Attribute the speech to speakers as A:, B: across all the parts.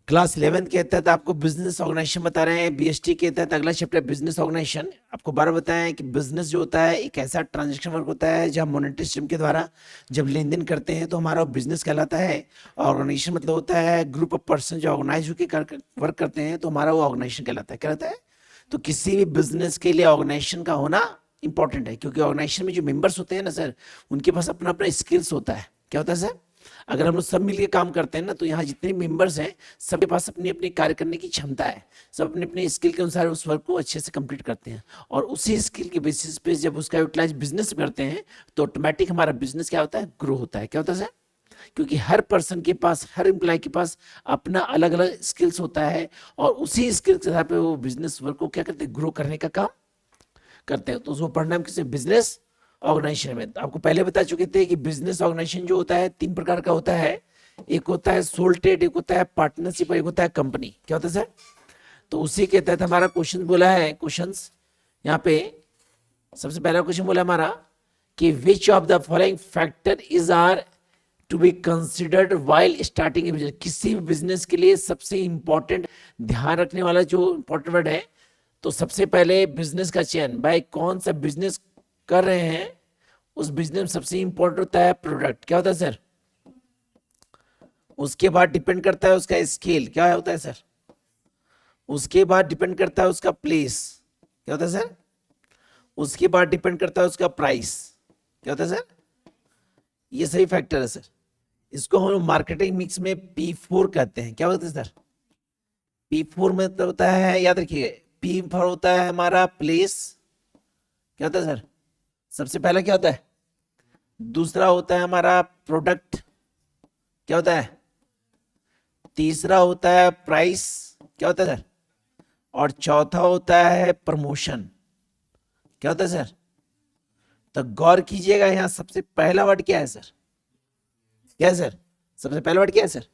A: Class 11 के तहत आपको बिजनेस ऑर्गेनाइजेशन बता रहे हैं। बीएसटी के तहत अगला चैप्टर बिजनेस ऑर्गेनाइजेशन। आपको बार बताएं कि बिजनेस जो होता है एक ऐसा ट्रांजैक्शन वर्क होता है जहां मॉनेटरी सिस्टम के द्वारा जब लेन देन करते हैं तो हमारा बिजनेस कहलाता है। ऑर्गेनाइजेशन मतलब होता है ग्रुप ऑफ पर्सन जो ऑर्गेनाइज होकर वर्क करते हैं, तो हमारा वो ऑर्गेनाइजेशन कहलाता है। कहलाता है तो किसी भी बिजनेस के लिए ऑर्गेनाइजेशन का होना इंपॉर्टेंट है, क्योंकि ऑर्गेनाइजेशन में जो मेंबर्स होते हैं ना सर, उनके पास अपना अपना स्किल्स होता है। क्या होता है सर? अगर हम लोग सब मिलकर काम करते हैं ना, तो यहाँ जितने मेंबर्स हैं सबके पास अपनी अपनी कार्य करने की क्षमता है। सब अपने अपने स्किल के अनुसार उस वर्क को अच्छे से कंप्लीट करते हैं, और उसी स्किल के बेसिस पे जब उसका यूटिलाइज बिजनेस करते हैं तो ऑटोमेटिक हमारा बिजनेस क्या होता है? ग्रो होता है। क्या होता है सर? क्योंकि हर पर्सन के पास, हर एम्प्लॉय के पास अपना अलग अलग स्किल्स होता है, और उसी स्किल्स के आधार पे वो बिजनेस वर्क को क्या करते हैं? ग्रो करने का काम करते हैं। तो उसको पढ़ना हम किसी बिजनेस ऑर्गेनाइजेशन में। तो आपको पहले बता चुके थे कि बिजनेस ऑर्गेनाइजेशन जो होता है 3 प्रकार का होता है। एक होता है सोल ट्रेड, एक होता है पार्टनरशिप, एक होता है कंपनी। क्या होता है सर? तो उसी के तहत हमारा क्वेश्चन बोला है, क्वेश्चंस यहाँ पे सबसे पहला क्वेश्चन बोला हमारा कि which of the following factor is are to be considered while starting a business. किसी भी बिजनेस के लिए सबसे इंपॉर्टेंट ध्यान रखने वाला जो इंपॉर्टेंट वर्ड है, तो सबसे पहले बिजनेस का चयन। भाई कौन सा बिजनेस कर रहे हैं, उस बिजनेस में सबसे इंपॉर्टेंट होता है प्रोडक्ट। क्या होता है सर? उसके बाद डिपेंड करता है उसका स्केल। क्या होता है सर? उसके बाद डिपेंड करता है उसका प्लेस। क्या होता है सर? उसके बाद डिपेंड करता है उसका प्राइस। क्या होता है सर? ये सही फैक्टर है सर। इसको हम मार्केटिंग मिक्स में P4 कहते हैं। क्या होता है सर? P4 में तो होता है, याद रखिए, P4 होता है हमारा प्लेस। क्या होता है सर? सबसे पहला क्या होता है? दूसरा होता है हमारा प्रोडक्ट। क्या होता है? तीसरा होता है प्राइस। क्या होता है सर? और चौथा होता है प्रमोशन। क्या होता है सर? तो गौर कीजिएगा, यहां सबसे पहला वर्ड क्या है सर? क्या है सर? सबसे पहला वर्ड क्या है सर?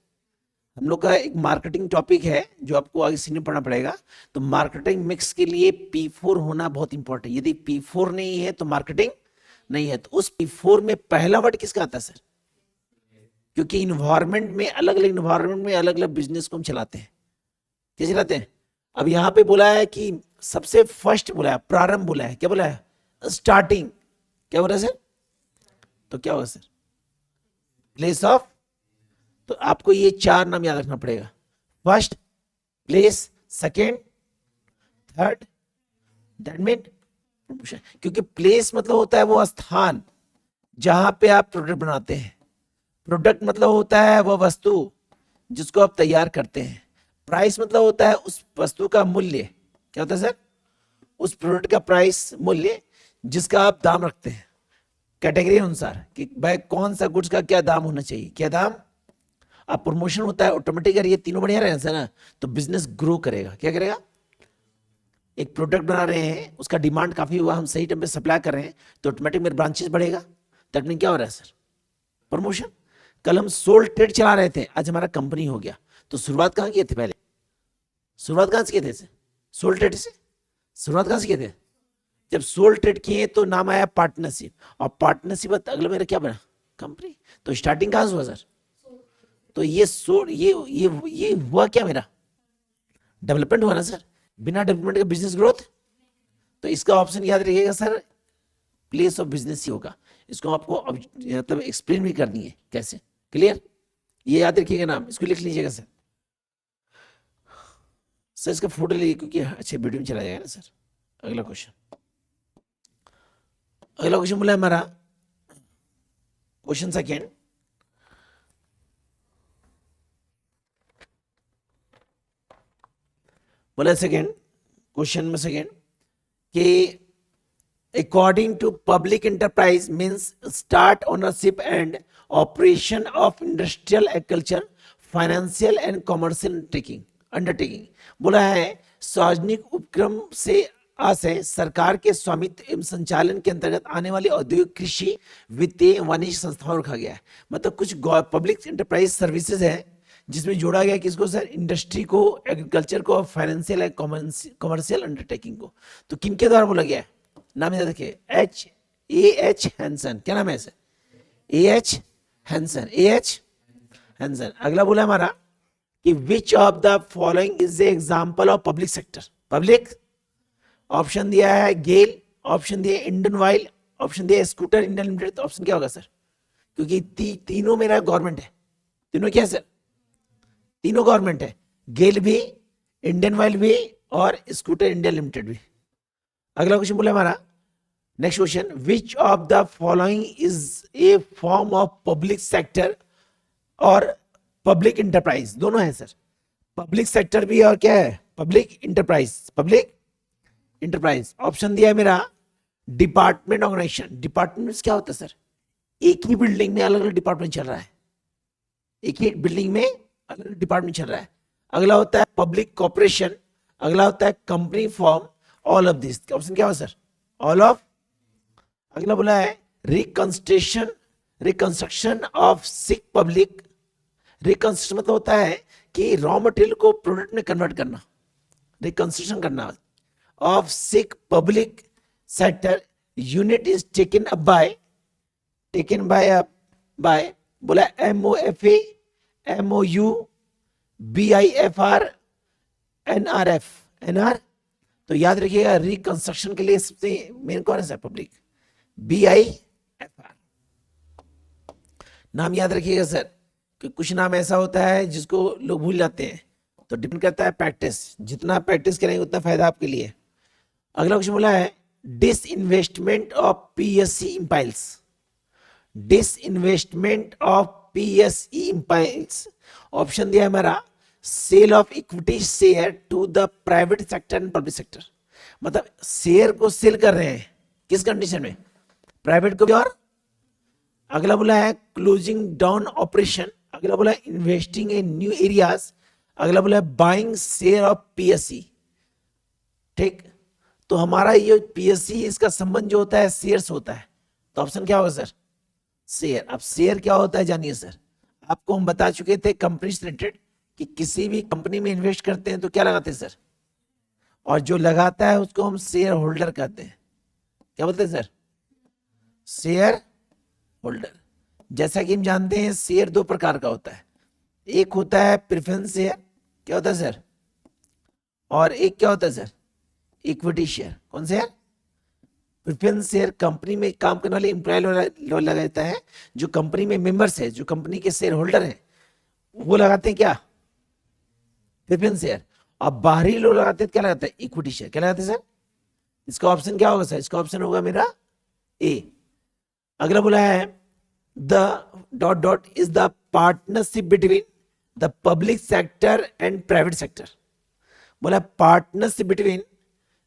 A: हम लोग का एक मार्केटिंग टॉपिक है जो आपको आगे सीखने पढ़ना पड़ेगा। तो मार्केटिंग मिक्स के लिए P4 होना बहुत इंपॉर्टेंट है। यदि P4 नहीं है तो मार्केटिंग नहीं है। तो उस P4 में पहला वर्ड किसका आता है सर? क्योंकि इन्वायरमेंट में, अलग अलग इन्वायरमेंट में अलग अलग बिजनेस को हम चलाते हैं। क्या चलाते हैं? अब यहां पे बोला है कि सबसे फर्स्ट बोला है, प्रारंभ बोला है। क्या बोला है? स्टार्टिंग। क्या बोला सर? तो क्या होगा सर? Place of. तो आपको ये 4 नाम याद रखना पड़ेगा। First, place, second, third, that mean promotion. क्योंकि प्लेस मतलब होता है वो स्थान जहां पे आप प्रोडक्ट बनाते हैं। प्रोडक्ट मतलब होता है वह वस्तु जिसको आप तैयार करते हैं। प्राइस मतलब होता है उस वस्तु का मूल्य। क्या होता है सर? उस प्रोडक्ट का प्राइस, मूल्य, जिसका आप दाम रखते हैं कैटेगरी अनुसार कि भाई कौन सा गुड्स का क्या दाम होना चाहिए, क्या दाम। अब प्रमोशन होता है ऑटोमेटिक। अगर ये तीनों बढ़िया रहेगा ना तो बिजनेस ग्रो करेगा। क्या करेगा? एक प्रोडक्ट बना रहे हैं, उसका डिमांड काफी हुआ, हम सही टाइम पे सप्लाई कर रहे हैं, तो ऑटोमेटिक मेरे ब्रांचेस बढ़ेगा। दैट मीन क्या हो रहा है सर? प्रमोशन। कल हम सोल ट्रेड चला रहे थे, आज हमारा कंपनी हो गया। तो शुरुआत कहाँ किए थे? पहले शुरुआत कहाँ से किए थे सर? सोल ट्रेड से शुरुआत कहाँ से किए थे? जब सोल ट्रेड किए तो नाम आया पार्टनरशिप, और पार्टनरशिप अगला मेरा क्या बना? कंपनी। तो स्टार्टिंग कहाँ से हुआ सर? तो ये सोल, ये हुआ क्या मेरा? डेवलपमेंट हुआ ना सर। बिना डेवलपमेंट का बिजनेस ग्रोथ। तो इसका ऑप्शन याद रखिएगा सर, प्लेस ऑफ बिजनेस ही होगा। इसको आपको मतलब एक्सप्लेन भी करनी है कैसे। क्लियर? ये याद रखिएगा नाम, इसको लिख लीजिएगा सर। सर इसका फोटो लीजिए क्योंकि अच्छे वीडियो में चला जाएगा ना सर। अगला क्वेश्चन, अगला क्वेश्चन बोला हमारा क्वेश्चन सेकेंड। बोला सेकेंड, क्वेश्चन में सेकेंड कि according to public enterprise means start ownership and operation of industrial agriculture financial and commercial undertaking। बोला है सार्वजनिक उपक्रम से आशय सरकार के स्वामित्व एवं संचालन के अंतर्गत आने वाली औद्योगिक, कृषि, वित्तीय, वाणिज्य संस्थाओं रखा गया है। मतलब कुछ पब्लिक एंटरप्राइज सर्विसेज है जिसमें जोड़ा गया किसको सर? इंडस्ट्री को, एग्रीकल्चर को, फाइनेंशियल एंड कमर्शियल अंडरटेकिंग को। तो किन के द्वारा बोला गया है? नाम याद रखिए, A.H. हैंसन। क्या नाम है A.H. हैंसन? A.H. हैंसन। अगला बोला हमारा कि which of the following is a example of public sector. Public option दिया है गेल, ऑप्शन दिया है इंडियन ऑयल, ऑप्शन दिया है स्कूटर इंडिया लिमिटेड. तो ऑप्शन क्या होगा सर? क्योंकि तीनों मेरा गवर्नमेंट है. तीनों क्या है सर? तीनों गवर्नमेंट है. गेल भी, इंडियन ऑयल भी और स्कूटर इंडिया लिमिटेड भी. अगला क्वेश्चन बोला हमारा, next question, which of the following is a form of public sector और पब्लिक इंटरप्राइज. दोनों है सर, पब्लिक सेक्टर भी और क्या है public enterprise. Public enterprise. Option दिया है मेरा डिपार्टमेंट ऑर्गेनाइजेशन. डिपार्टमेंट क्या होता है सर? एक ही बिल्डिंग में अलग अलग डिपार्टमेंट चल रहा है. एक ही बिल्डिंग में अलग अलग डिपार्टमेंट चल रहा है. अगला होता है पब्लिक कॉर्पोरेशन. अगला होता है company form. All of this. Option क्या होगा सर? All of. अगला बोला है reconstruction of sick public. Reconstruction मतलब होता है कि रॉ मटेरियल को प्रोडक्ट में कन्वर्ट करना, रिकंस्ट्रक्शन करना. Of sick public sector unit is taken up by बोला MOFA, MOU, BIFR, NRF. NR. तो याद रखिएगा रिकंस्ट्रक्शन के लिए सबसे मेन कौन है सर? पब्लिक. BIFR. नाम याद रखिएगा सर, कि कुछ नाम ऐसा होता है जिसको लोग भूल जाते हैं. तो डिपेंड करता है प्रैक्टिस. जितना प्रैक्टिस करेंगे उतना फायदा आपके लिए. अगला क्वेश्चन बोला है disinvestment of PSE implies. Disinvestment of PSE implies. Option दिया है हमारा sale of equity share to the private sector and public sector. मतलब शेयर को सेल कर रहे हैं किस कंडीशन में? प्राइवेट को भी और. अगला बोला है क्लोजिंग डाउन ऑपरेशन. अगला बोला है इन्वेस्टिंग इन न्यू एरियाज. अगला बोला है बाइंग शेयर ऑफ PSE. ठीक. तो हमारा ये PSE इसका संबंध जो होता है शेयर्स होता है. तो ऑप्शन क्या होगा सर? शेयर. अब शेयर क्या होता है जानिए सर. आपको हम बता चुके थे कंपनी से रिलेटेड कि किसी भी कंपनी में इन्वेस्ट करते हैं तो क्या लगाते हैं सर? और जो लगाता है उसको हम शेयर होल्डर कहते हैं. क्या बोलते हैं सर? Share holder. जैसा कि हम जानते हैं शेयर दो प्रकार का होता है. एक होता है प्रेफरेंस शेयर. क्या होता है सर? और एक क्या होता है सर? Equity share. कौन से? प्रेफरेंस शेयर कंपनी में काम करने वाले एम्प्लॉय लगाता है. जो कंपनी में मेंबर्स है, जो कंपनी के शेयर होल्डर है, वो लगाते हैं क्या? Preference share. और बाहरी लोग लगाते हैं क्या? लगाते हैं इक्विटी शेयर. क्या लगाते हैं सर? इसका ऑप्शन क्या होगा सर? इसका ऑप्शन होगा मेरा ए. अगला बोला है the ... is the partnership between the public sector and private sector. बोला partnership between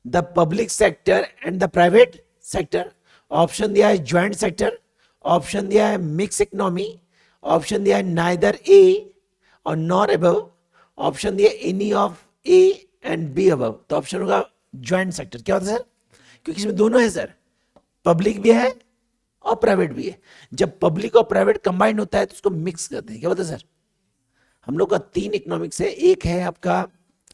A: the public sector and the private sector. Option दिया है ज्वाइंट सेक्टर. ऑप्शन दिया है मिक्स इकोनॉमी. ऑप्शन दिया है नाइदर ए और नॉर अबव. ऑप्शन दिया any of A and be above. तो ऑप्शन होगा ज्वाइंट सेक्टर. क्या होता है सर? क्योंकि इसमें दोनों है सर, पब्लिक भी है और प्राइवेट भी है. जब पब्लिक और प्राइवेट कंबाइंड होता है तो उसको मिक्स करते हैं. क्या होता है सर? हम लोग का 3 इकोनॉमिक्स है. एक है आपका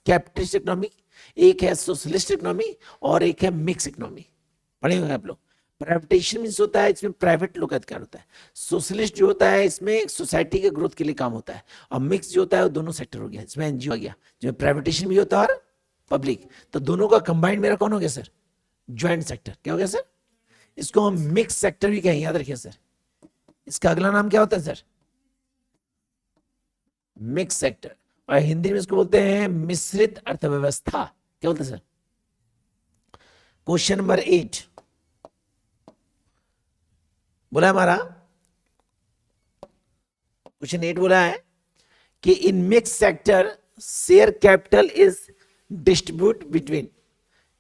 A: कैपिटलिस्ट इकोनॉमी, एक है सोशलिस्ट इकोनॉमी और एक है मिक्स इकोनॉमी. पढ़े होंगे आप लोग. प्राइवेटाइजेशन मींस होता है इसमें प्राइवेट लोग का अधिकार होता है. सोशलिस्ट जो होता है इसमें सोसाइटी के ग्रोथ के लिए काम होता है. और मिक्स जो होता है वो दोनों सेक्टर हो गया. इसमें एनजीओ आ गया, जिसमें प्राइवेटाइजेशन भी होता है और पब्लिक. तो दोनों का कंबाइंड मेरा कौन हो गया सर? Joint sector. क्या हो गया सर? इसको हम मिक्स सेक्टर भी कहें. याद रखिए सर, इसका अगला नाम क्या होता है सर? Mix sector. और हिंदी में इसको बोलते हैं मिश्रित अर्थव्यवस्था. क्या बोलते हैं सर? क्वेश्चन नंबर 8 बोला हमारा, क्वेश्चन 8 बोला है कि in mix sector share capital is distribute between.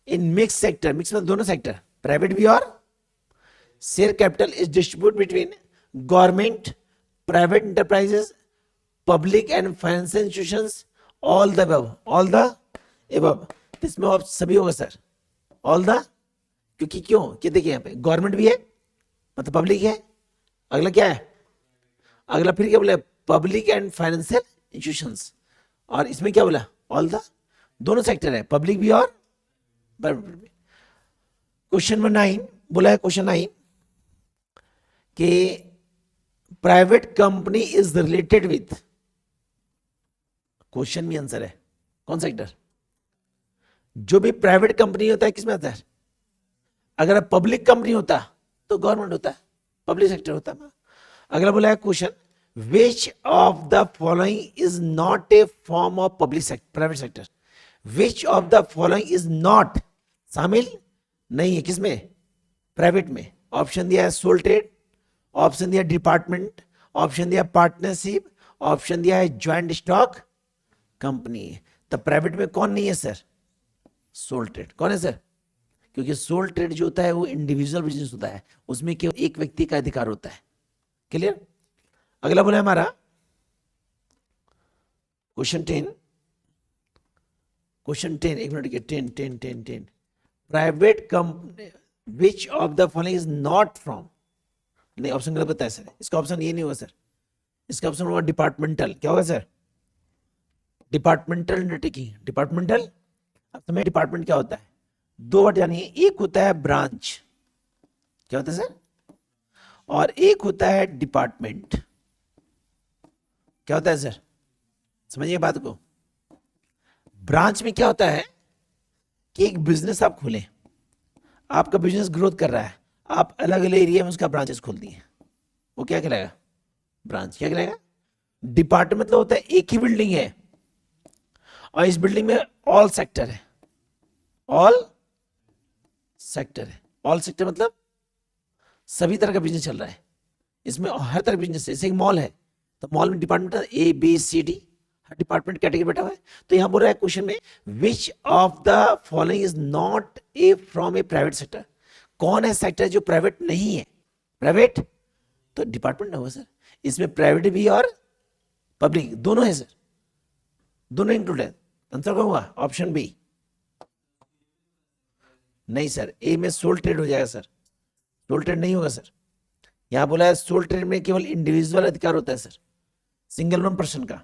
A: In mix sector, mix में दोनों सेक्टर, प्राइवेट भी और. Share capital is distribute between government, private enterprises, public and financial institutions, all the above. All the above. इसमें आप सभी होगा sir, all the. क्योंकि क्यों? कि देखिए यहाँ पे गवर्नमेंट भी है मतलब पब्लिक है. अगला क्या है? अगला फिर क्या बोला? Public and financial institutions. और इसमें क्या बोला? All the. दोनों सेक्टर है, पब्लिक भी और प्राइवेट भी. क्वेश्चन नंबर 9 बोला है, क्वेश्चन 9 कि private company is related with. Question में आंसर है। कौन सेक्टर? जो भी प्राइवेट कंपनी होता है किसमें आता है? अगर पब्लिक कंपनी होता तो गवर्नमेंट होता है, पब्लिक सेक्टर होता है। अगला बोला है question, which of the following is not A form of public sector, private sector? Which of the following is not, शामिल नहीं है किसमें? प्राइवेट में। ऑप्शन दिया है सोल ट्रेड, ऑप्शन दिया डिपार्टमेंट, ऑप्शन दिया पार्टनरशिप, ऑप्शन दिया है ज्वाइंट स्टॉक कंपनी। तो प्राइवेट में कौन नहीं है सर? Soul trade. कौन है सर? क्योंकि सोल ट्रेड जो होता है वो इंडिविजुअल बिजनेस होता है, उसमें केवल एक व्यक्ति का अधिकार होता है। क्लियर? अगला बोला हमारा क्वेश्चन 10, क्वेश्चन 10, एक मिनट के 10 private company which of the following is not from, नहीं ऑप्शन गलत बताया सर, इसका ऑप्शन ये नहीं होगा सर, इसका ऑप्शन होगा डिपार्टमेंटल। क्या होगा सर? Departmental undertaking. डिपार्टमेंटल, अब तुम्हें डिपार्टमेंट क्या होता है? दो वर्ड जानिए, एक होता है ब्रांच, क्या होता है सर? और एक होता है डिपार्टमेंट। क्या होता है सर? समझिए बात को। ब्रांच में क्या होता है कि एक बिजनेस आप खोलें, आपका बिजनेस ग्रोथ कर रहा है, आप अलग अलग एरिया में उसका ब्रांचेस खोल दिए, वो क्या कहलाएगा? ब्रांच। क्या कहलाएगा? डिपार्टमेंट मतलब होता है एक ही बिल्डिंग है और इस बिल्डिंग में ऑल सेक्टर है, ऑल सेक्टर है। ऑल सेक्टर मतलब सभी तरह का बिजनेस चल रहा है, इसमें हर तरह का बिजनेस है। जैसे एक मॉल है तो मॉल में department A B C D, हर डिपार्टमेंट कैटेगरी बैठा हुआ है। तो यहां बोल रहा है क्वेश्चन में, विच of the following is not A from A private sector? कौन है सेक्टर जो प्राइवेट नहीं है? प्राइवेट तो डिपार्टमेंट ना होगा सर, इसमें प्राइवेट भी और पब्लिक दोनों है सर, दोनों इंक्लूड है। आंसर कौन होगा? Option B. नहीं सर, ए में सोल ट्रेड हो जाएगा सर, सोल ट्रेड नहीं होगा सर। यहां बोला है सोल ट्रेड में केवल इंडिविजुअल अधिकार होता है सर, सिंगल वन पर्सन का।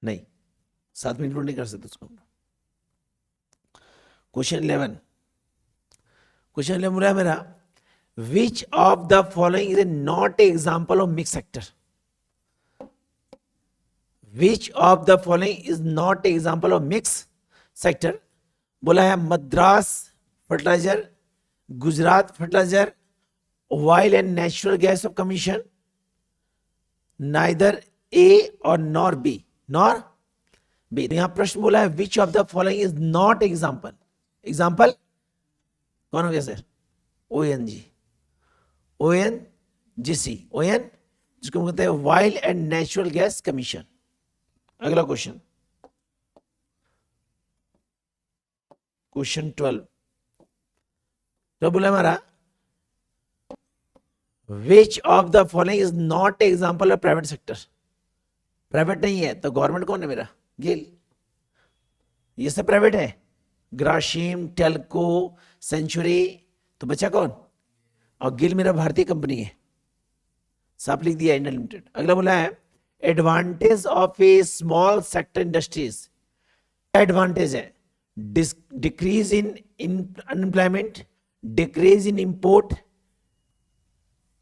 A: नहीं, साथ में इंक्लूड नहीं कर सकते उसको। क्वेश्चन 11, क्वेश्चन 11 बोला है मेरा, which of the following is not a example of mix sector? Which of the following is not a example of mix sector? बोला है Madras fertiliser, Gujarat fertiliser, oil and natural gas of commission, neither A और nor B, nor be. तो यहां प्रश्न बोला है विच of the following is not example. Example कौन हो गया सर? ONG, ONGC, ON जिसको कहते हैं oil and natural gas commission. अगला क्वेश्चन, क्वेश्चन 12, तो बोला हमारा, विच of the following is not example of private sector? Private नहीं है तो गवर्नमेंट कौन है मेरा? गेल। ये सब प्राइवेट है, ग्रासिम, टेल्को, सेंचुरी, तो बचा कौन? और गिल मेरा भारतीय कंपनी है, साफ लिख दिया, इंडिया लिमिटेड। अगला बोला है, advantage of a small sector industries. Advantage है decrease in unemployment, decrease in import,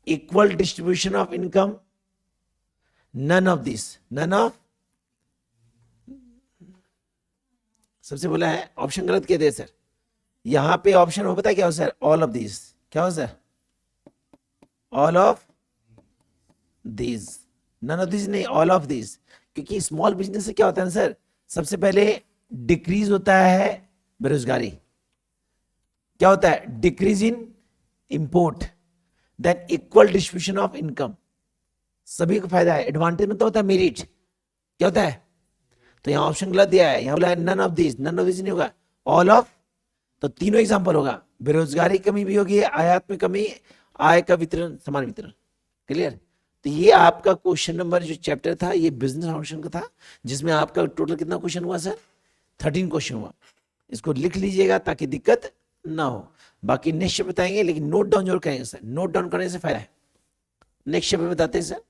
A: equal distribution of income, none of this, none of. सबसे बोला है ऑप्शन गलत कह दे सर, यहां पे ऑप्शन हो पता है क्या हो सर? All of this. क्या हो sir? All of this, none of this नहीं, ऑल ऑफ दिस। क्योंकि स्मॉल बिजनेस से क्या होता है सर? सबसे पहले डिक्रीज होता है बेरोजगारी, क्या होता है? Decrease in import, than equal distribution of income, सभी को फायदा है। एडवांटेज में तो होता है मेरिट, क्या होता है? तो यहां ऑप्शन गलत दिया है, यहां बोला है none of this, none of this नहीं होगा, ऑल ऑफ। तो तीनों एग्जांपल होगा, बेरोजगारी कमी भी होगी, आयात में कमी, आय का वितरण, समान वितरण। क्लियर? तो ये आपका क्वेश्चन नंबर जो चैप्टर था ये बिजनेस फाउंडेशन का था, जिसमें आपका टोटल कितना क्वेश्चन हुआ सर? 13 क्वेश्चन हुआ। इसको लिख लीजिएगा ताकि दिक्कत ना हो। बाकी नेक्स्ट बताएंगे, लेकिन नोट डाउन जरूर करेंगे सर, नोट डाउन करने से फायदा है। नेक्स्ट बताते हैं सर।